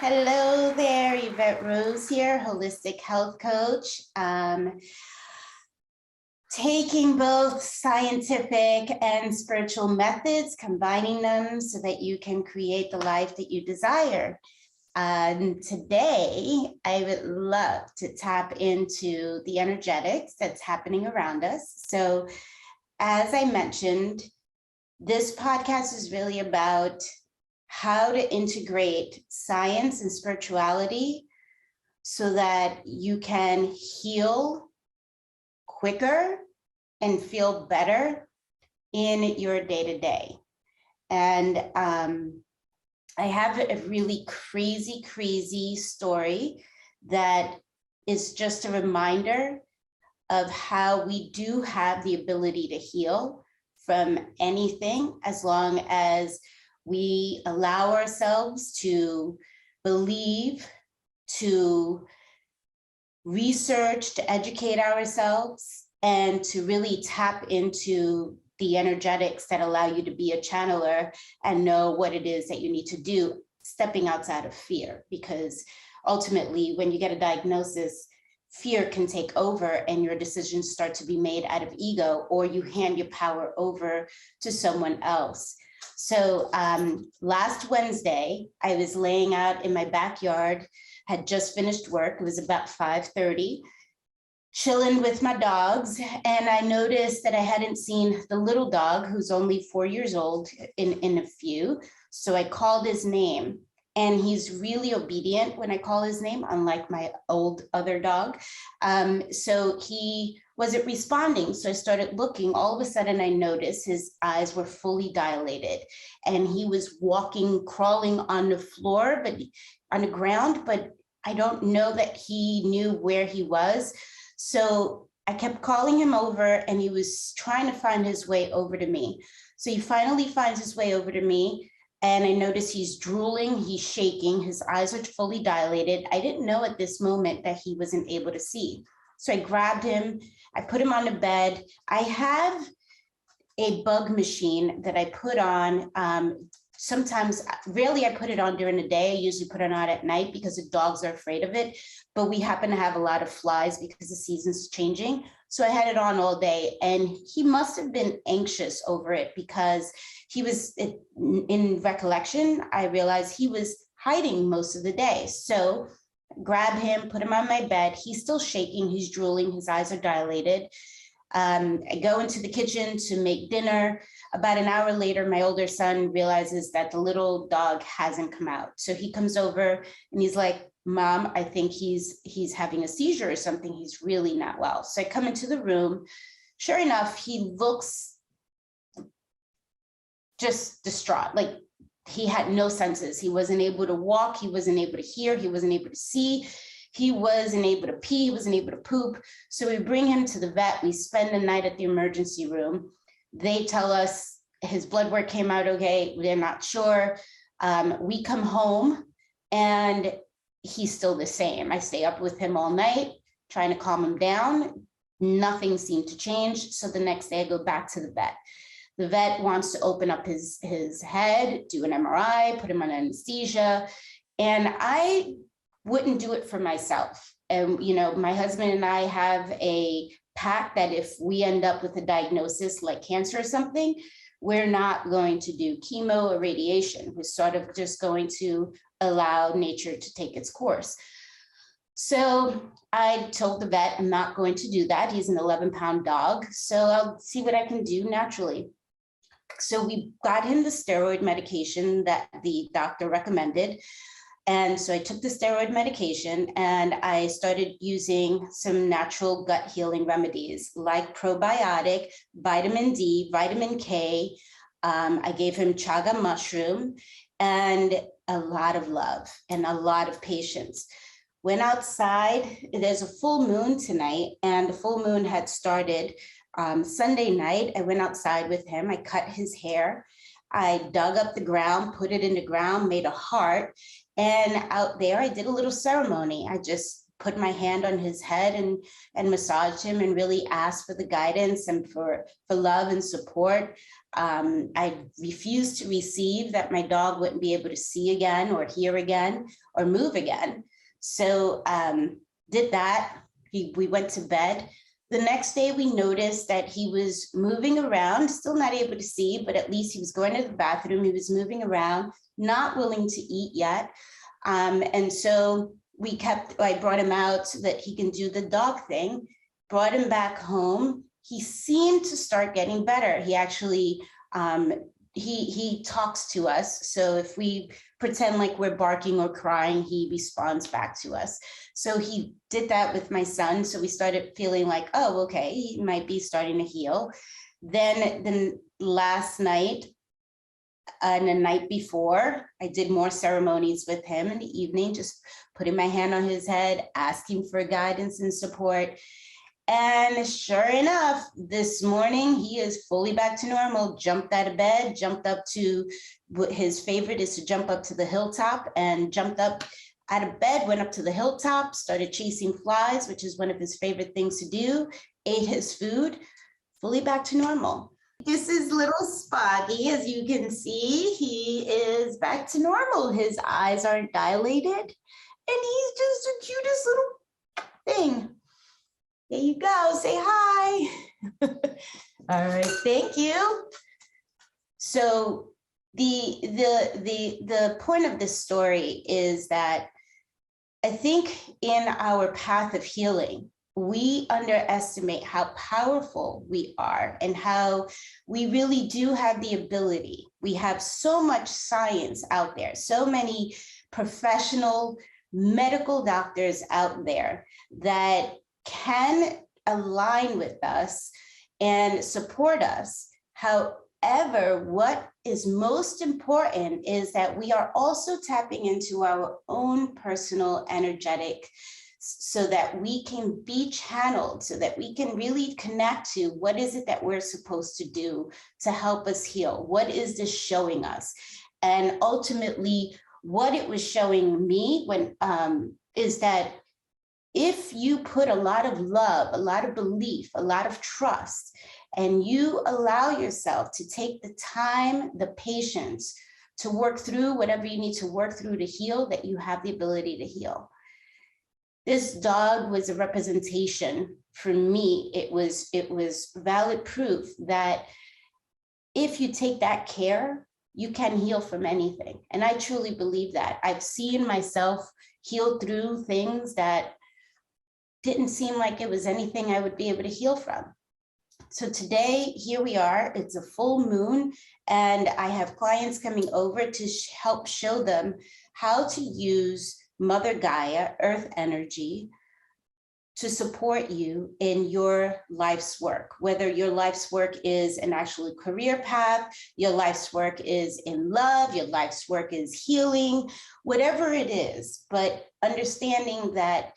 Hello there, Yvette Rose here, holistic health coach. Taking both scientific and spiritual methods, combining them so that you can create the life that you desire. Today, I would love to tap into the energetics that's happening around us. So, as I mentioned, this podcast is really about how to integrate science and spirituality so that you can heal quicker and feel better in your day-to-day. And I have a really crazy story that is just a reminder of how we do have the ability to heal from anything as long as we allow ourselves to believe, to research, to educate ourselves, and to really tap into the energetics that allow you to be a channeler and know what it is that you need to do, stepping outside of fear. Because ultimately, when you get a diagnosis, fear can take over and your decisions start to be made out of ego, or you hand your power over to someone else. So last Wednesday, I was laying out in my backyard, had just finished work. It was about 5:30, chilling with my dogs. And I noticed that I hadn't seen the little dog, who's only 4 years old, in a few. So I called his name. And he's really obedient when I call his name, unlike my old other dog. So he wasn't responding. So I started looking. All of a sudden, I noticed his eyes were fully dilated. And he was walking, crawling on the floor, but on the ground. But I don't know that he knew where he was. So I kept calling him over, and he was trying to find his way over to me. So he finally finds his way over to me. And I notice he's drooling, he's shaking, his eyes are fully dilated. I didn't know at this moment that he wasn't able to see. So I grabbed him, I put him on the bed. I have a bug machine that I put on. Sometimes, rarely I put it on during the day. I usually put it on at night because the dogs are afraid of it. But we happen to have a lot of flies because the season's changing. So I had it on all day, and he must have been anxious over it because he was, in recollection, I realized he was hiding most of the day. So grab him, put him on my bed. He's still shaking, he's drooling, his eyes are dilated. I go into the kitchen to make dinner. About an hour later, my older son realizes that the little dog hasn't come out. So he comes over and he's like, "Mom, I think he's having a seizure or something. He's really not well." So I come into the room. Sure enough, he looks just distraught. Like he had no senses. He wasn't able to walk. He wasn't able to hear. He wasn't able to see. He wasn't able to pee. He wasn't able to poop. So we bring him to the vet. We spend the night at the emergency room. They tell us his blood work came out okay. They're not sure. We come home and he's still the same. I stay up with him all night, trying to calm him down. Nothing seemed to change. So the next day I go back to the vet. The vet wants to open up his head, do an MRI, put him on anesthesia. And I wouldn't do it for myself. And, you know, my husband and I have a pact that if we end up with a diagnosis like cancer or something, we're not going to do chemo or radiation. We're sort of just going to allow nature to take its course. So I told the vet, I'm not going to do that. He's an 11-pound dog. So I'll see what I can do naturally. So we got him the steroid medication that the doctor recommended. And so I took the steroid medication and I started using some natural gut healing remedies like probiotic, vitamin D, vitamin K. I gave him chaga mushroom and a lot of love and a lot of patience. Went outside. There's a full moon tonight, and the full moon had started Sunday night. I went outside with him. I cut his hair. I dug up the ground, put it in the ground, made a heart. And out there, I did a little ceremony. I just put my hand on his head and massaged him and really asked for the guidance and for love and support. I refused to receive that my dog wouldn't be able to see again or hear again or move again. So did that. We went to bed. The next day we noticed that he was moving around, still not able to see, but at least he was going to the bathroom. He was moving around, not willing to eat yet. And so I brought him out so that he can do the dog thing, brought him back home. He seemed to start getting better. He actually, he talks to us. So if we pretend like we're barking or crying, he responds back to us. So he did that with my son. So we started feeling like, oh, okay, he might be starting to heal. Then last night and the night before, I did more ceremonies with him in the evening, just putting my hand on his head, asking for guidance and support. And sure enough, this morning, he is fully back to normal, jumped out of bed, jumped up to, what his favorite is to jump up to the hilltop, and jumped up out of bed, went up to the hilltop, started chasing flies, which is one of his favorite things to do, ate his food, fully back to normal. This is little Spoggy. As you can see, he is back to normal. His eyes aren't dilated, and he's just the cutest little thing. There you go, say hi. All right, thank you. So the point of this story is that I think in our path of healing, we underestimate how powerful we are and how we really do have the ability. We have so much science out there, so many professional medical doctors out there that can align with us and support us. However, what is most important is that we are also tapping into our own personal energetic so that we can be channeled, so that we can really connect to what is it that we're supposed to do to help us heal? What is this showing us? And ultimately, what it was showing me when is that if you put a lot of love, a lot of belief, a lot of trust, and you allow yourself to take the time, the patience to work through whatever you need to work through to heal, that you have the ability to heal. This dog was a representation for me. It was valid proof that if you take that care, you can heal from anything. And I truly believe that. I've seen myself heal through things that didn't seem like it was anything I would be able to heal from. So today, here we are, it's a full moon, and I have clients coming over to help show them how to use Mother Gaia, Earth energy, to support you in your life's work, whether your life's work is an actual career path, your life's work is in love, your life's work is healing, whatever it is, but understanding that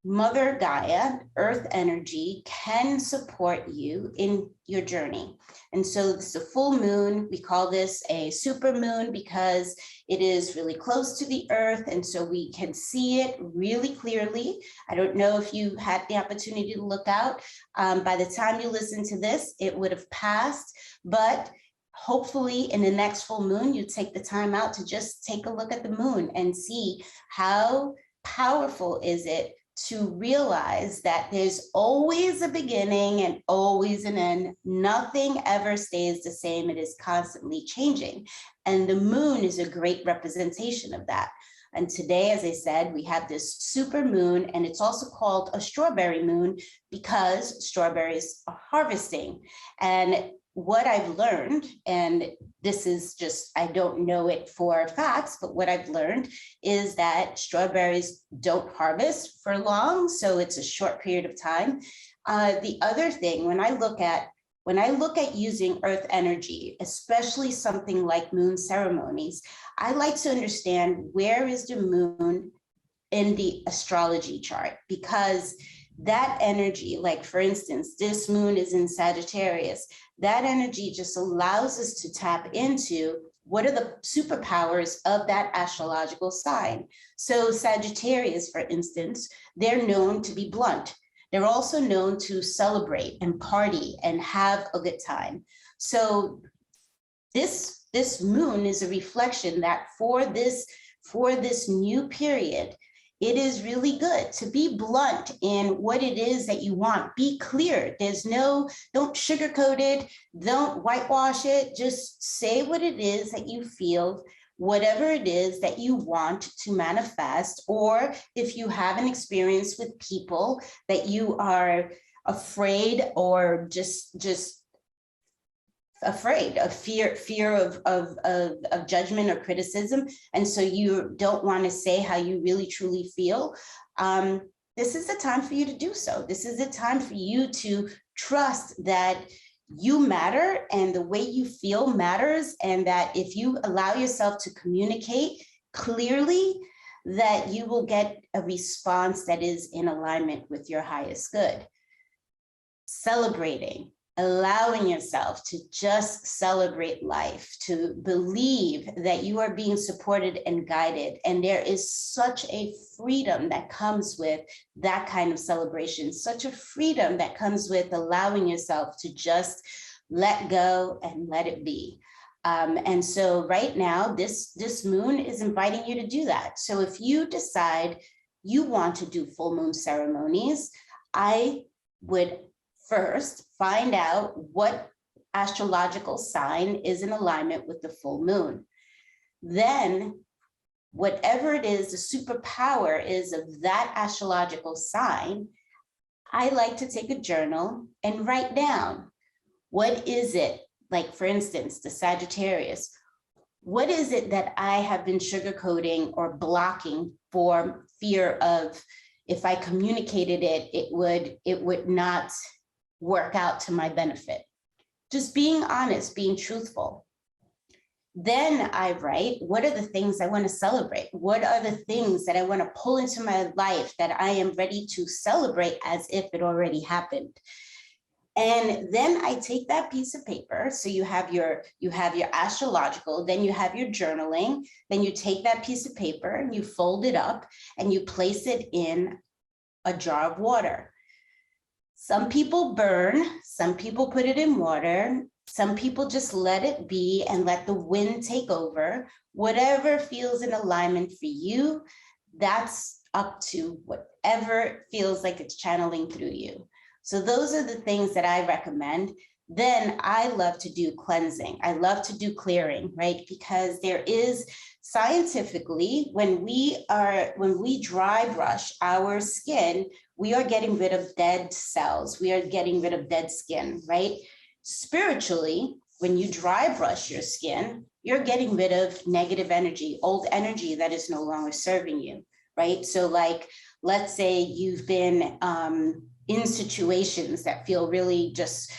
Mother Gaia, Earth energy, can support you in your journey. And so it's a full moon. We call this a super moon because it is really close to the Earth. And so we can see it really clearly. I don't know if you had the opportunity to look out. By the time you listen to this, it would have passed. But hopefully in the next full moon, you take the time out to just take a look at the moon and see how powerful is it to realize that there's always a beginning and always an end. Nothing ever stays the same. It is constantly changing. And the moon is a great representation of that. And today, as I said, we have this super moon, and it's also called a strawberry moon because strawberries are harvesting. And what I've learned, and this is just, I don't know it for facts, but what I've learned is that strawberries don't harvest for long, so it's a short period of time. The other thing, when I look at using Earth energy, especially something like moon ceremonies, I like to understand where is the moon in the astrology chart, because that energy, like for instance, this moon is in Sagittarius, that energy just allows us to tap into what are the superpowers of that astrological sign? So Sagittarius, for instance, they're known to be blunt. They're also known to celebrate and party and have a good time. So this moon is a reflection that for this new period, it is really good to be blunt in what it is that you want. Be clear. Don't sugarcoat it. Don't whitewash it. Just say what it is that you feel, whatever it is that you want to manifest. Or if you have an experience with people that you are afraid or just afraid of fear of judgment or criticism, and so you don't want to say how you really truly feel, this is the time for you to do so. This is the time for you to trust that you matter and the way you feel matters, and that if you allow yourself to communicate clearly, that you will get a response that is in alignment with your highest good. Celebrating, allowing yourself to just celebrate life, to believe that you are being supported and guided. And there is such a freedom that comes with that kind of celebration, such a freedom that comes with allowing yourself to just let go and let it be. And so right now, this moon is inviting you to do that. So if you decide you want to do full moon ceremonies, I would first find out what astrological sign is in alignment with the full moon. Then, whatever it is, the superpower is of that astrological sign, I like to take a journal and write down, what is it, like for instance, the Sagittarius, what is it that I have been sugarcoating or blocking for fear of, if I communicated it, it would not work out to my benefit. Just being honest, being truthful. Then I write, what are the things I want to celebrate? What are the things that I want to pull into my life that I am ready to celebrate as if it already happened? And then I take that piece of paper. So you have your astrological, then you have your journaling, then you take that piece of paper and you fold it up and you place it in a jar of water. Some people burn, some people put it in water, some people just let it be and let the wind take over. Whatever feels in alignment for you, that's up to whatever feels like it's channeling through you. So those are the things that I recommend. Then I love to do cleansing. I love to do clearing, right? Because there is scientifically, when we dry brush our skin, we are getting rid of dead cells. We are getting rid of dead skin, right? Spiritually, when you dry brush your skin, you're getting rid of negative energy, old energy that is no longer serving you, right? So like, let's say you've been in situations that feel really just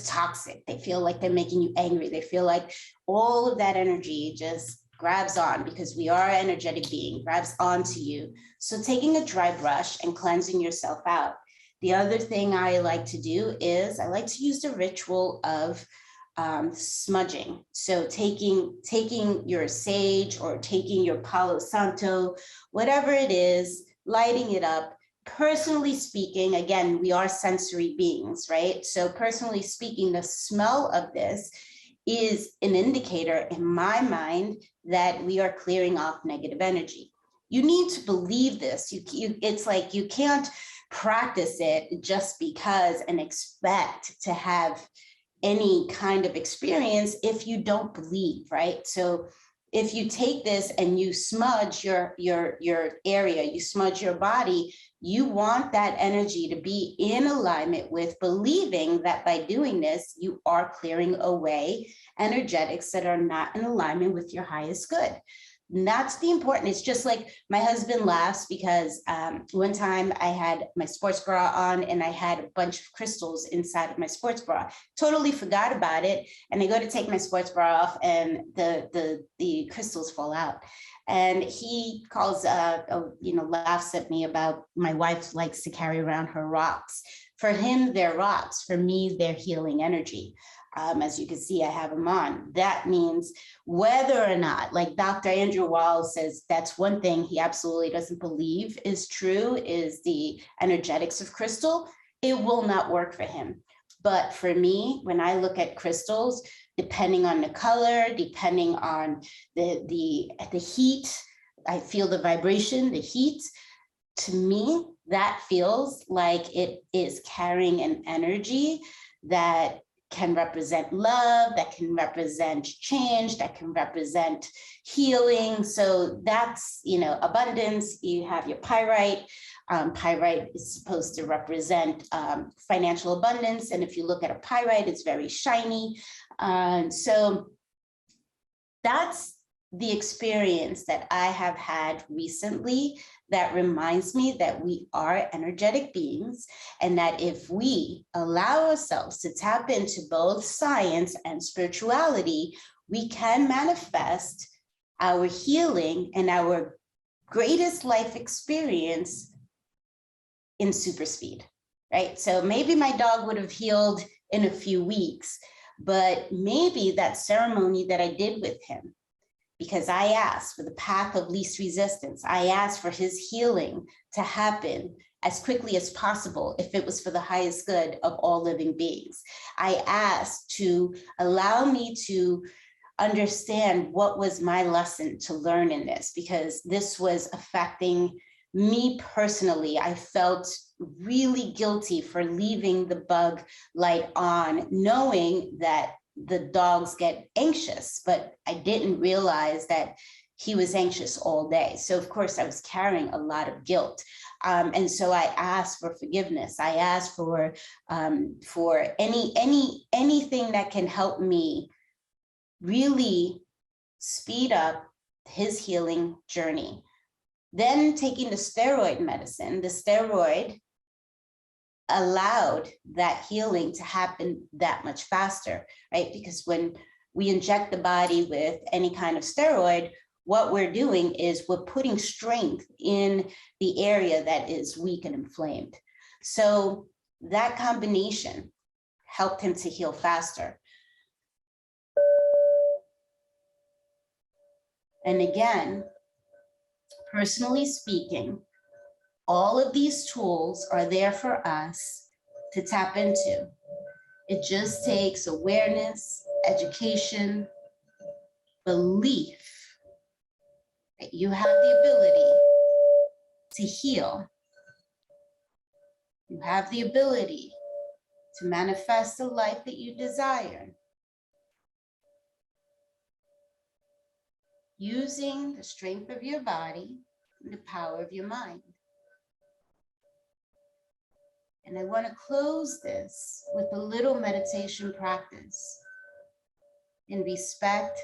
toxic. They feel like they're making you angry. They feel like all of that energy just grabs on, because we are an energetic being, grabs onto you. So taking a dry brush and cleansing yourself out. The other thing I like to do is I like to use the ritual of smudging. So taking your sage or taking your Palo Santo, whatever it is, lighting it up. Personally speaking, again, we are sensory beings, right? So personally speaking, the smell of this is an indicator in my mind that we are clearing off negative energy. You need to believe this. It's like you can't practice it just because and expect to have any kind of experience if you don't believe, right? So if you take this and you smudge your area, you smudge your body, you want that energy to be in alignment with believing that by doing this, you are clearing away energetics that are not in alignment with your highest good. And that's the important. It's just like my husband laughs because one time I had my sports bra on and I had a bunch of crystals inside of my sports bra. Totally forgot about it. And I go to take my sports bra off and the crystals fall out. And he calls, laughs at me about my wife likes to carry around her rocks. For him, they're rocks. For me, they're healing energy. As you can see, I have them on. That means whether or not, like Dr. Andrew Wall says, that's one thing he absolutely doesn't believe is true, is the energetics of crystal. It will not work for him. But for me, when I look at crystals, depending on the color, depending on the heat, I feel the vibration, the heat. To me, that feels like it is carrying an energy that can represent love, that can represent change, that can represent healing. So that's, you know, abundance. You have your pyrite. Pyrite is supposed to represent financial abundance. And if you look at a pyrite, it's very shiny. So that's the experience that I have had recently that reminds me that we are energetic beings, and that if we allow ourselves to tap into both science and spirituality, we can manifest our healing and our greatest life experience in super speed, right? So maybe my dog would have healed in a few weeks, but maybe that ceremony that I did with him, because I asked for the path of least resistance. I asked for his healing to happen as quickly as possible if it was for the highest good of all living beings. I asked to allow me to understand what was my lesson to learn in this, because this was affecting me personally. I felt really guilty for leaving the bug light on, knowing that the dogs get anxious, but I didn't realize that he was anxious all day. So of course I was carrying a lot of guilt. And so I asked for forgiveness. I asked for anything that can help me really speed up his healing journey. Then taking the steroid medicine, the steroid allowed that healing to happen that much faster, right? Because when we inject the body with any kind of steroid, what we're doing is we're putting strength in the area that is weak and inflamed. So that combination helped him to heal faster. And again, personally speaking, all of these tools are there for us to tap into. It just takes awareness, education, belief that you have the ability to heal. You have the ability to manifest the life that you desire, using the strength of your body and the power of your mind. And I want to close this with a little meditation practice in respect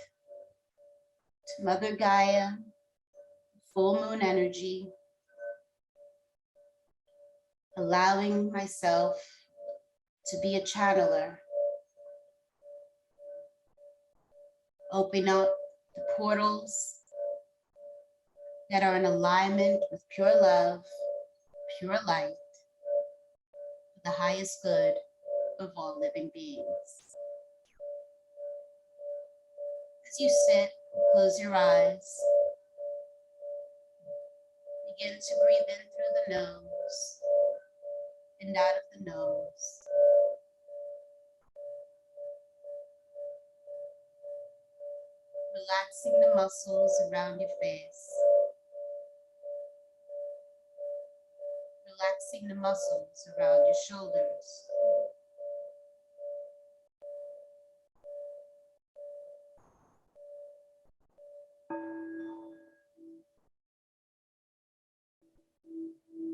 to Mother Gaia, full moon energy, allowing myself to be a channeler, open up the portals that are in alignment with pure love, pure light, the highest good of all living beings. As you sit, close your eyes. Begin to breathe in through the nose and out of the nose. Relaxing the muscles around your face. Relaxing the muscles around your shoulders.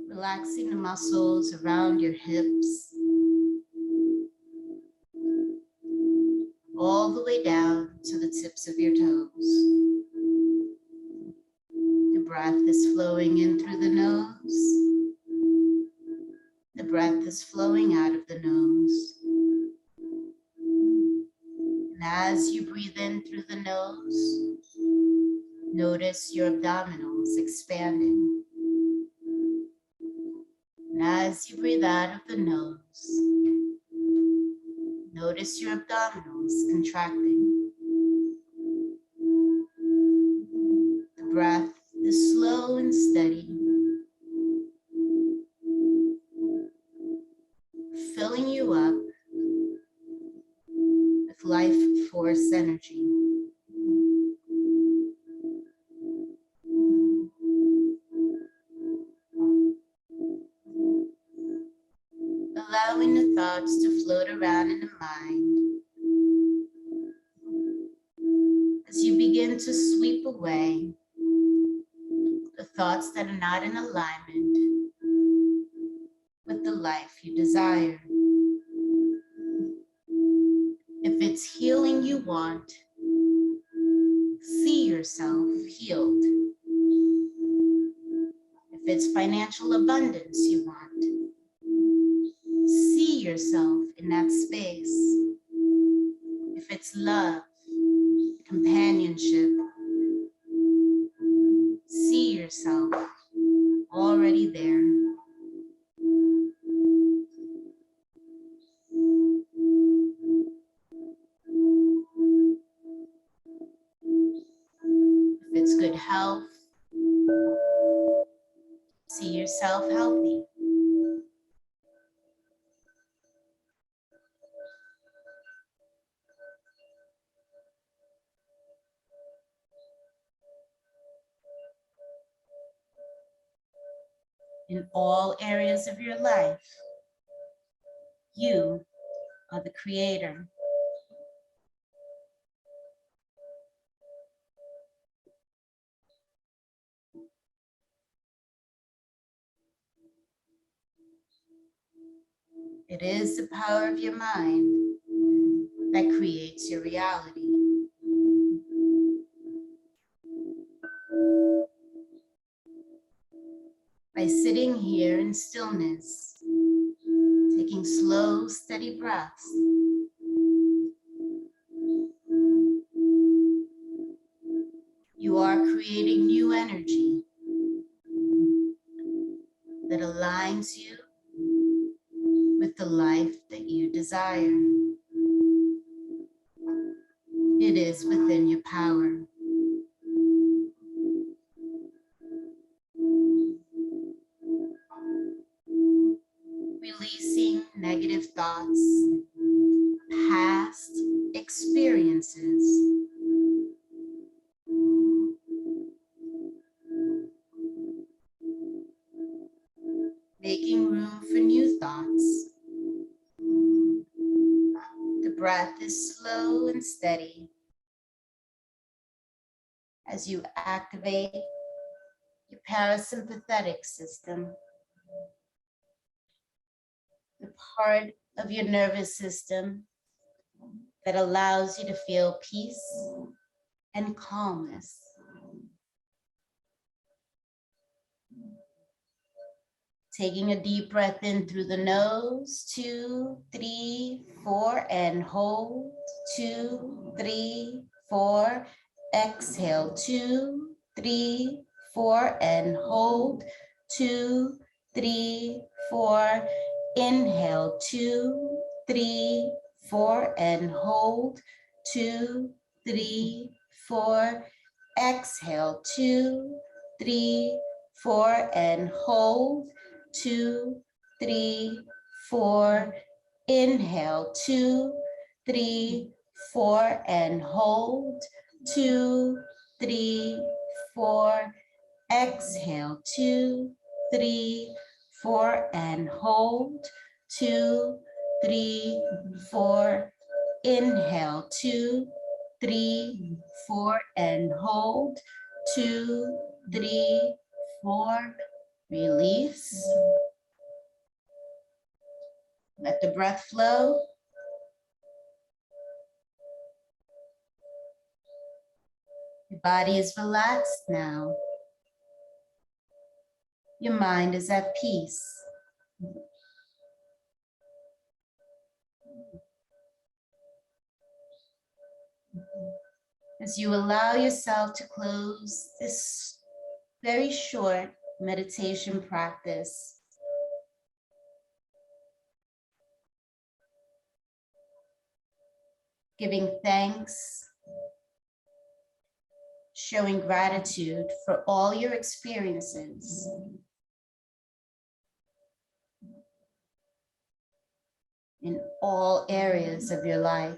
Relaxing the muscles around your hips, all the way down to the tips of your toes. The breath is flowing in through the nose. The breath is flowing out of the nose. And as you breathe in through the nose, notice your abdominals expanding. And as you breathe out of the nose, Notice your abdominals contracting. The breath is slow and steady, filling you up with life force energy. Allowing the thoughts to float around in the mind as you begin to sweep away the thoughts that are not in alignment with the life you desire. If it's healing you want, see yourself healed. If it's financial abundance you want, see yourself in that space. If it's love, companionship, see yourself already there. If it's good health, see yourself healthy. In all areas of your life, you are the creator. It is the power of your mind that creates your reality. By sitting here in stillness, taking slow, steady breaths, you are creating new energy that aligns you with the life that you desire. It is within your power. Releasing negative thoughts, past experiences, making room for new thoughts. The breath is slow and steady as you activate your parasympathetic system, the part of your nervous system that allows you to feel peace and calmness. Taking a deep breath in through the nose, 2, 3, 4, and hold, 2, 3, 4, exhale, 2, 3, 4, and hold, 2, 3, 4, inhale, 2, 3, 4, and hold, 2, 3, 4, exhale, 2, 3, 4, and hold, 2, 3, 4, inhale, 2, 3, 4, and hold, 2, 3, 4, exhale, 2, 3, 4, and hold, 2, 3, 4, inhale, 2, 3, 4, and hold, 2, 3, 4, release. Let the breath flow. Your body is relaxed now. Your mind is at peace. As you allow yourself to close this very short meditation practice, giving thanks, showing gratitude for all your experiences. In all areas of your life.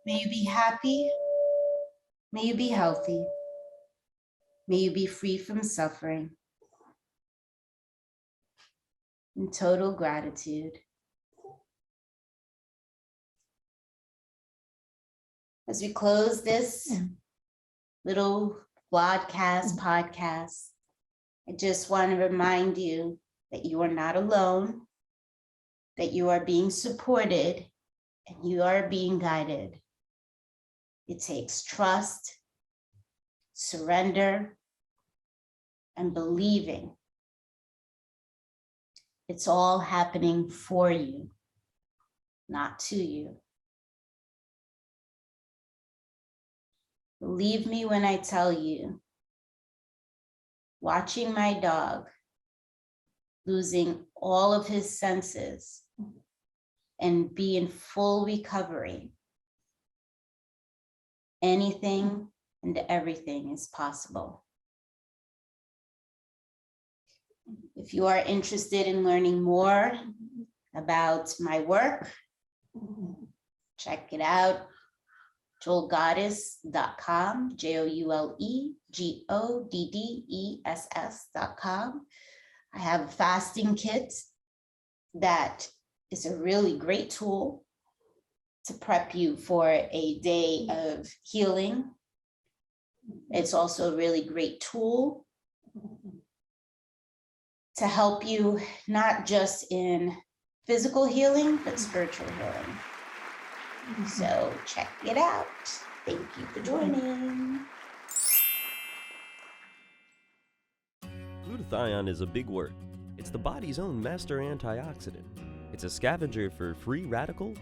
May you be happy. May you be healthy. May you be free from suffering. In total gratitude. As we close this little podcast, I just want to remind you that you are not alone, that you are being supported, and you are being guided. It takes trust, surrender, and believing. It's all happening for you, not to you. Believe me when I tell you, watching my dog losing all of his senses and be in full recovery, anything and everything is possible. If you are interested in learning more about my work, check it out. JouleGoddess.com, JouleGoddess.com. I have a fasting kit that is a really great tool to prep you for a day of healing. It's also a really great tool to help you not just in physical healing, but spiritual healing. So check it out. Thank you for joining. Glutathione is a big word. It's the body's own master antioxidant. It's a scavenger for free radical,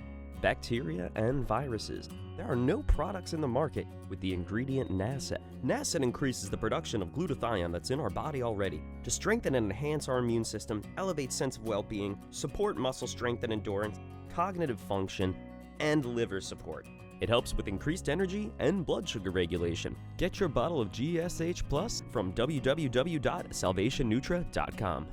bacteria, and viruses. There are no products in the market with the ingredient NACET. NACET increases the production of glutathione that's in our body already to strengthen and enhance our immune system, elevate sense of well-being, support muscle strength and endurance, cognitive function, and liver support. It helps with increased energy and blood sugar regulation. Get your bottle of GSH Plus from www.salvationnutra.com.